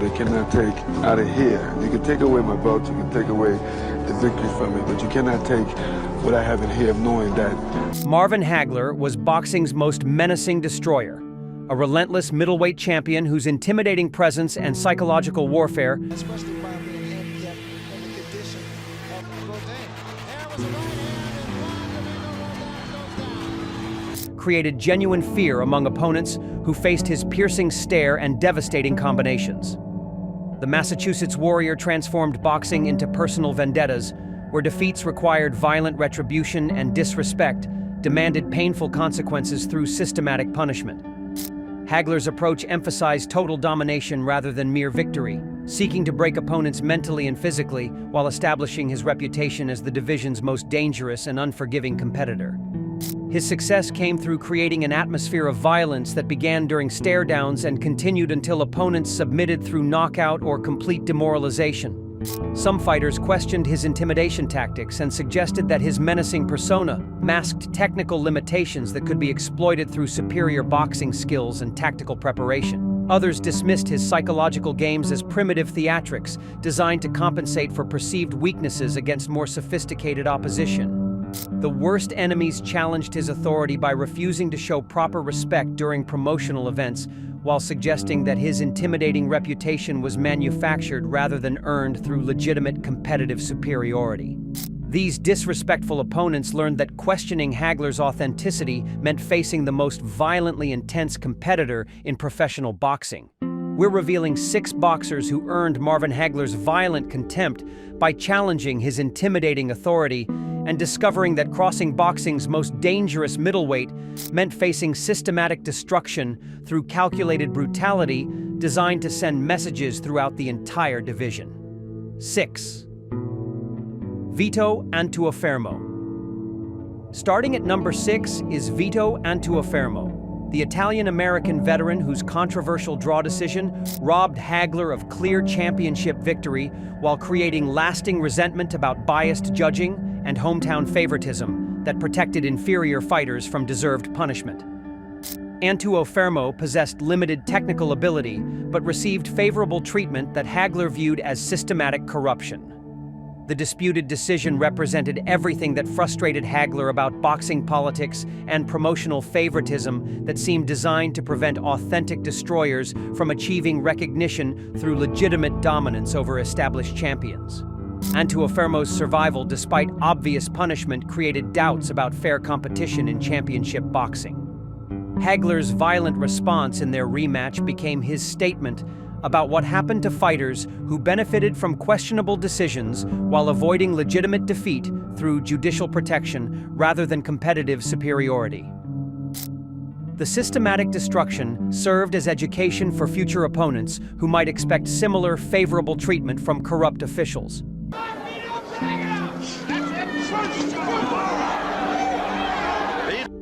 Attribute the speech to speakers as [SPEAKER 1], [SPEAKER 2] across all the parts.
[SPEAKER 1] They cannot take out of here. You can take away my belt, you can take away the victory from me, but you cannot take what I have in here of knowing that.
[SPEAKER 2] Marvin Hagler was boxing's most menacing destroyer, a relentless middleweight champion whose intimidating presence and psychological warfare created genuine fear among opponents who faced his piercing stare and devastating combinations. The Massachusetts warrior transformed boxing into personal vendettas, where defeats required violent retribution and disrespect demanded painful consequences through systematic punishment. Hagler's approach emphasized total domination rather than mere victory, seeking to break opponents mentally and physically while establishing his reputation as the division's most dangerous and unforgiving competitor. His success came through creating an atmosphere of violence that began during stare-downs and continued until opponents submitted through knockout or complete demoralization. Some fighters questioned his intimidation tactics and suggested that his menacing persona masked technical limitations that could be exploited through superior boxing skills and tactical preparation. Others dismissed his psychological games as primitive theatrics designed to compensate for perceived weaknesses against more sophisticated opposition. The worst enemies challenged his authority by refusing to show proper respect during promotional events, while suggesting that his intimidating reputation was manufactured rather than earned through legitimate competitive superiority. These disrespectful opponents learned that questioning Hagler's authenticity meant facing the most violently intense competitor in professional boxing. We're revealing 6 boxers who earned Marvin Hagler's violent contempt by challenging his intimidating authority and discovering that crossing boxing's most dangerous middleweight meant facing systematic destruction through calculated brutality designed to send messages throughout the entire division. 6. Vito Antuofermo. Starting at number 6 is Vito Antuofermo, the Italian-American veteran whose controversial draw decision robbed Hagler of clear championship victory while creating lasting resentment about biased judging and hometown favoritism that protected inferior fighters from deserved punishment. Antuofermo possessed limited technical ability, but received favorable treatment that Hagler viewed as systematic corruption. The disputed decision represented everything that frustrated Hagler about boxing politics and promotional favoritism that seemed designed to prevent authentic destroyers from achieving recognition through legitimate dominance over established champions. Antuofermo's survival despite obvious punishment created doubts about fair competition in championship boxing. Hagler's violent response in their rematch became his statement about what happened to fighters who benefited from questionable decisions while avoiding legitimate defeat through judicial protection rather than competitive superiority. The systematic destruction served as education for future opponents who might expect similar favorable treatment from corrupt officials.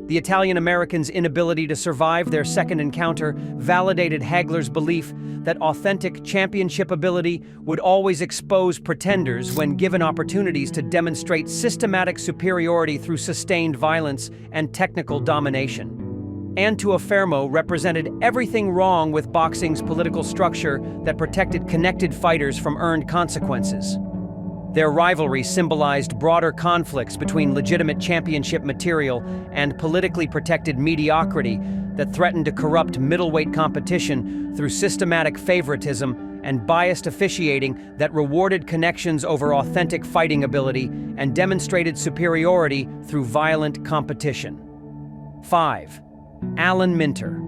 [SPEAKER 2] The Italian-Americans' inability to survive their second encounter validated Hagler's belief that authentic championship ability would always expose pretenders when given opportunities to demonstrate systematic superiority through sustained violence and technical domination. Antuofermo represented everything wrong with boxing's political structure that protected connected fighters from earned consequences. Their rivalry symbolized broader conflicts between legitimate championship material and politically protected mediocrity that threatened to corrupt middleweight competition through systematic favoritism and biased officiating that rewarded connections over authentic fighting ability and demonstrated superiority through violent competition. 5. Alan Minter.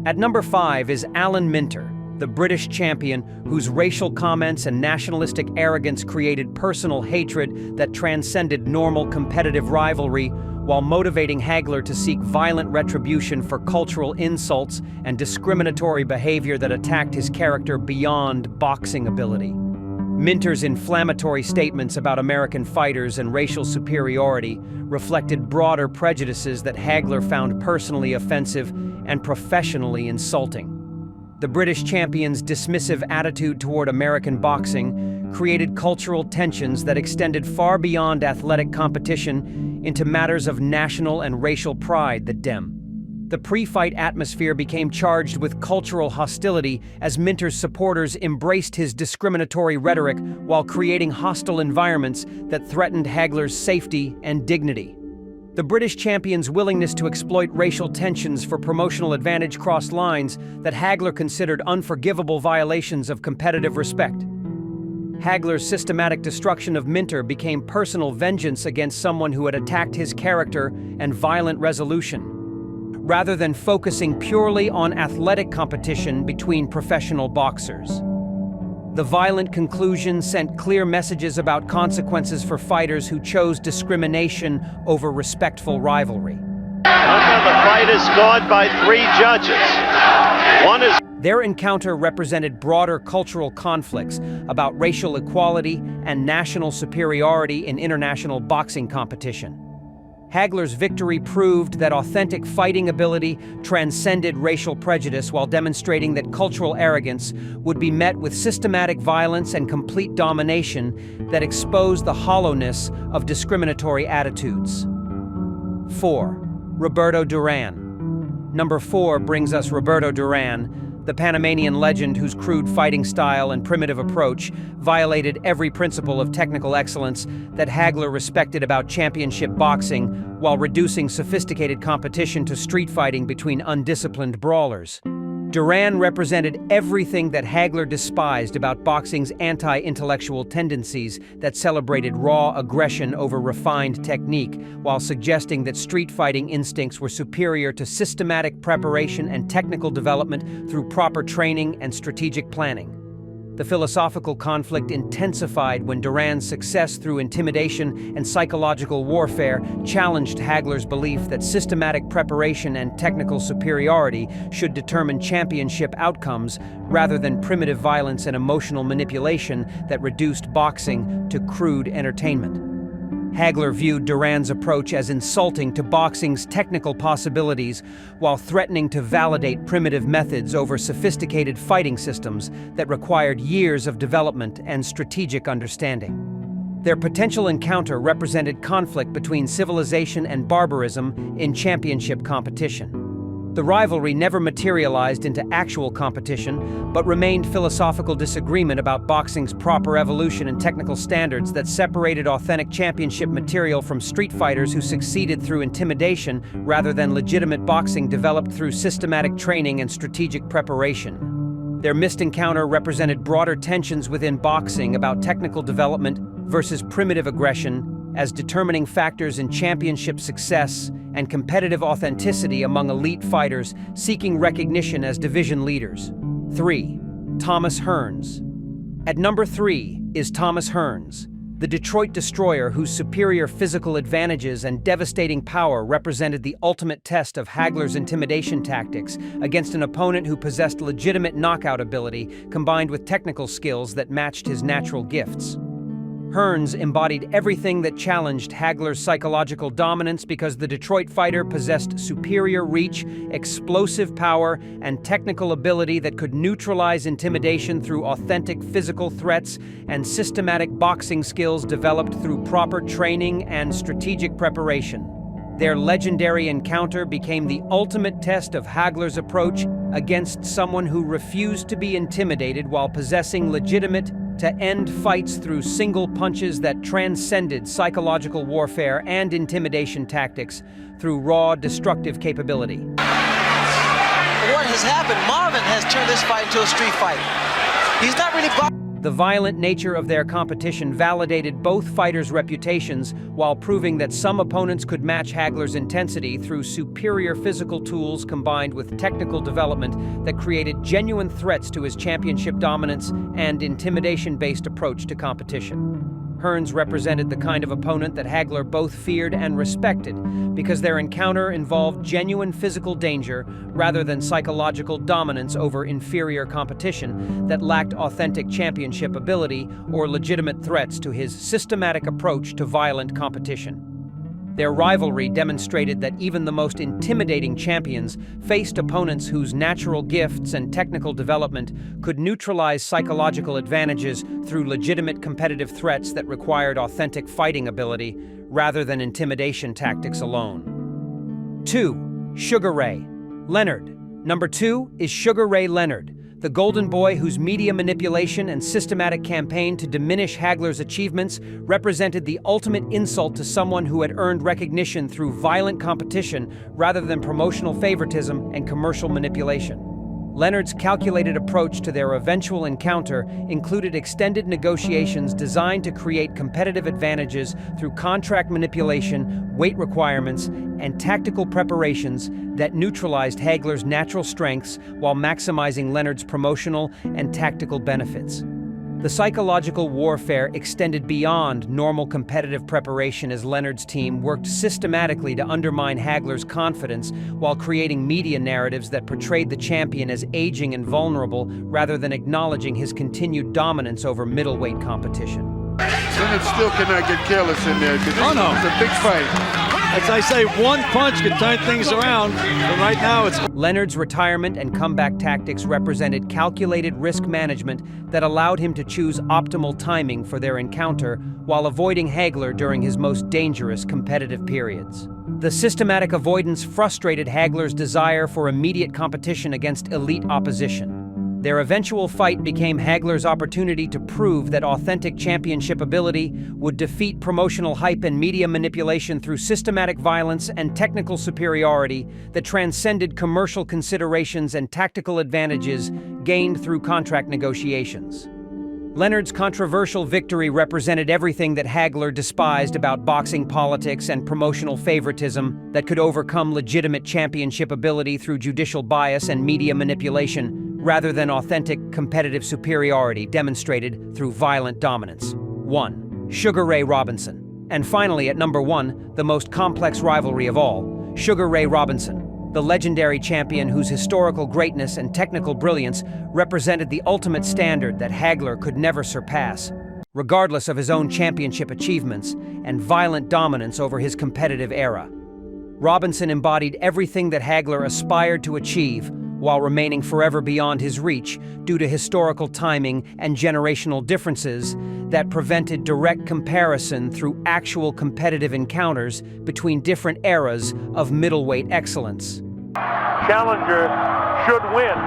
[SPEAKER 2] At number 5 is Alan Minter, the British champion whose racial comments and nationalistic arrogance created personal hatred that transcended normal competitive rivalry, while motivating Hagler to seek violent retribution for cultural insults and discriminatory behavior that attacked his character beyond boxing ability. Minter's inflammatory statements about American fighters and racial superiority reflected broader prejudices that Hagler found personally offensive and professionally insulting. The British champion's dismissive attitude toward American boxing created cultural tensions that extended far beyond athletic competition into matters of national and racial pride that The pre-fight atmosphere became charged with cultural hostility as Minter's supporters embraced his discriminatory rhetoric while creating hostile environments that threatened Hagler's safety and dignity. The British champion's willingness to exploit racial tensions for promotional advantage crossed lines that Hagler considered unforgivable violations of competitive respect. Hagler's systematic destruction of Minter became personal vengeance against someone who had attacked his character and violent resolution, rather than focusing purely on athletic competition between professional boxers. The violent conclusion sent clear messages about consequences for fighters who chose discrimination over respectful rivalry.
[SPEAKER 3] The fight is scored by 3 judges.
[SPEAKER 2] Their encounter represented broader cultural conflicts about racial equality and national superiority in international boxing competition. Hagler's victory proved that authentic fighting ability transcended racial prejudice while demonstrating that cultural arrogance would be met with systematic violence and complete domination that exposed the hollowness of discriminatory attitudes. 4. Roberto Duran. Number 4 brings us Roberto Duran, the Panamanian legend whose crude fighting style and primitive approach violated every principle of technical excellence that Hagler respected about championship boxing while reducing sophisticated competition to street fighting between undisciplined brawlers. Duran represented everything that Hagler despised about boxing's anti-intellectual tendencies that celebrated raw aggression over refined technique, while suggesting that street fighting instincts were superior to systematic preparation and technical development through proper training and strategic planning. The philosophical conflict intensified when Duran's success through intimidation and psychological warfare challenged Hagler's belief that systematic preparation and technical superiority should determine championship outcomes rather than primitive violence and emotional manipulation that reduced boxing to crude entertainment. Hagler viewed Duran's approach as insulting to boxing's technical possibilities while threatening to validate primitive methods over sophisticated fighting systems that required years of development and strategic understanding. Their potential encounter represented conflict between civilization and barbarism in championship competition. The rivalry never materialized into actual competition, but remained philosophical disagreement about boxing's proper evolution and technical standards that separated authentic championship material from street fighters who succeeded through intimidation rather than legitimate boxing developed through systematic training and strategic preparation. Their missed encounter represented broader tensions within boxing about technical development versus primitive aggression as determining factors in championship success and competitive authenticity among elite fighters seeking recognition as division leaders. 3. Thomas Hearns. At number 3 is Thomas Hearns, the Detroit destroyer whose superior physical advantages and devastating power represented the ultimate test of Hagler's intimidation tactics against an opponent who possessed legitimate knockout ability combined with technical skills that matched his natural gifts. Hearns embodied everything that challenged Hagler's psychological dominance because the Detroit fighter possessed superior reach, explosive power, and technical ability that could neutralize intimidation through authentic physical threats and systematic boxing skills developed through proper training and strategic preparation. Their legendary encounter became the ultimate test of Hagler's approach against someone who refused to be intimidated while possessing legitimate to end fights through single punches that transcended psychological warfare and intimidation tactics through raw, destructive capability.
[SPEAKER 4] What has happened? Marvin has turned this fight into a street fight. He's not really
[SPEAKER 2] The violent nature of their competition validated both fighters' reputations while proving that some opponents could match Hagler's intensity through superior physical tools combined with technical development that created genuine threats to his championship dominance and intimidation-based approach to competition. Hearns represented the kind of opponent that Hagler both feared and respected because their encounter involved genuine physical danger rather than psychological dominance over inferior competition that lacked authentic championship ability or legitimate threats to his systematic approach to violent competition. Their rivalry demonstrated that even the most intimidating champions faced opponents whose natural gifts and technical development could neutralize psychological advantages through legitimate competitive threats that required authentic fighting ability rather than intimidation tactics alone. 2. Sugar Ray. Leonard. Number 2 is Sugar Ray Leonard, the golden boy whose media manipulation and systematic campaign to diminish Hagler's achievements represented the ultimate insult to someone who had earned recognition through violent competition rather than promotional favoritism and commercial manipulation. Leonard's calculated approach to their eventual encounter included extended negotiations designed to create competitive advantages through contract manipulation, weight requirements, and tactical preparations that neutralized Hagler's natural strengths while maximizing Leonard's promotional and tactical benefits. The psychological warfare extended beyond normal competitive preparation as Leonard's team worked systematically to undermine Hagler's confidence while creating media narratives that portrayed the champion as aging and vulnerable rather than acknowledging his continued dominance over middleweight competition.
[SPEAKER 1] Leonard still cannot get careless in there because it's a big fight.
[SPEAKER 5] As I say, one punch can turn things around, but right now it's...
[SPEAKER 2] Leonard's retirement and comeback tactics represented calculated risk management that allowed him to choose optimal timing for their encounter while avoiding Hagler during his most dangerous competitive periods. The systematic avoidance frustrated Hagler's desire for immediate competition against elite opposition. Their eventual fight became Hagler's opportunity to prove that authentic championship ability would defeat promotional hype and media manipulation through systematic violence and technical superiority that transcended commercial considerations and tactical advantages gained through contract negotiations. Leonard's controversial victory represented everything that Hagler despised about boxing politics and promotional favoritism that could overcome legitimate championship ability through judicial bias and media manipulation, rather than authentic competitive superiority demonstrated through violent dominance. 1. Sugar Ray Robinson. And finally, at number 1, the most complex rivalry of all, Sugar Ray Robinson, the legendary champion whose historical greatness and technical brilliance represented the ultimate standard that Hagler could never surpass, regardless of his own championship achievements and violent dominance over his competitive era. Robinson embodied everything that Hagler aspired to achieve while remaining forever beyond his reach due to historical timing and generational differences that prevented direct comparison through actual competitive encounters between different eras of middleweight excellence.
[SPEAKER 3] Challenger should win.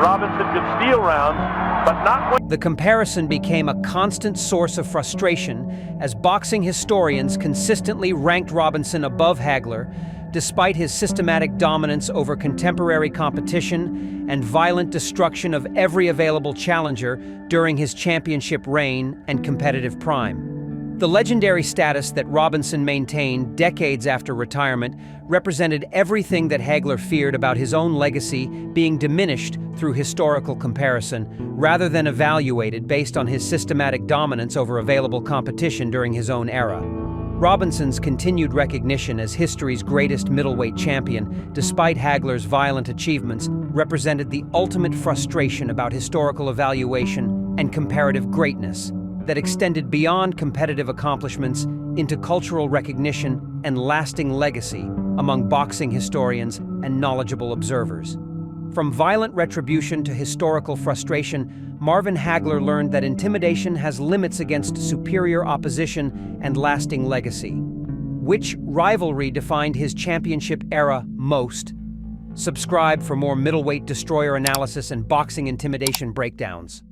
[SPEAKER 3] Robinson could steal rounds, but not win.
[SPEAKER 2] The comparison became a constant source of frustration as boxing historians consistently ranked Robinson above Hagler, despite his systematic dominance over contemporary competition and violent destruction of every available challenger during his championship reign and competitive prime. The legendary status that Robinson maintained decades after retirement represented everything that Hagler feared about his own legacy being diminished through historical comparison, rather than evaluated based on his systematic dominance over available competition during his own era. Robinson's continued recognition as history's greatest middleweight champion, despite Hagler's violent achievements, represented the ultimate frustration about historical evaluation and comparative greatness that extended beyond competitive accomplishments into cultural recognition and lasting legacy among boxing historians and knowledgeable observers. From violent retribution to historical frustration, Marvin Hagler learned that intimidation has limits against superior opposition and lasting legacy. Which rivalry defined his championship era most? Subscribe for more middleweight destroyer analysis and boxing intimidation breakdowns.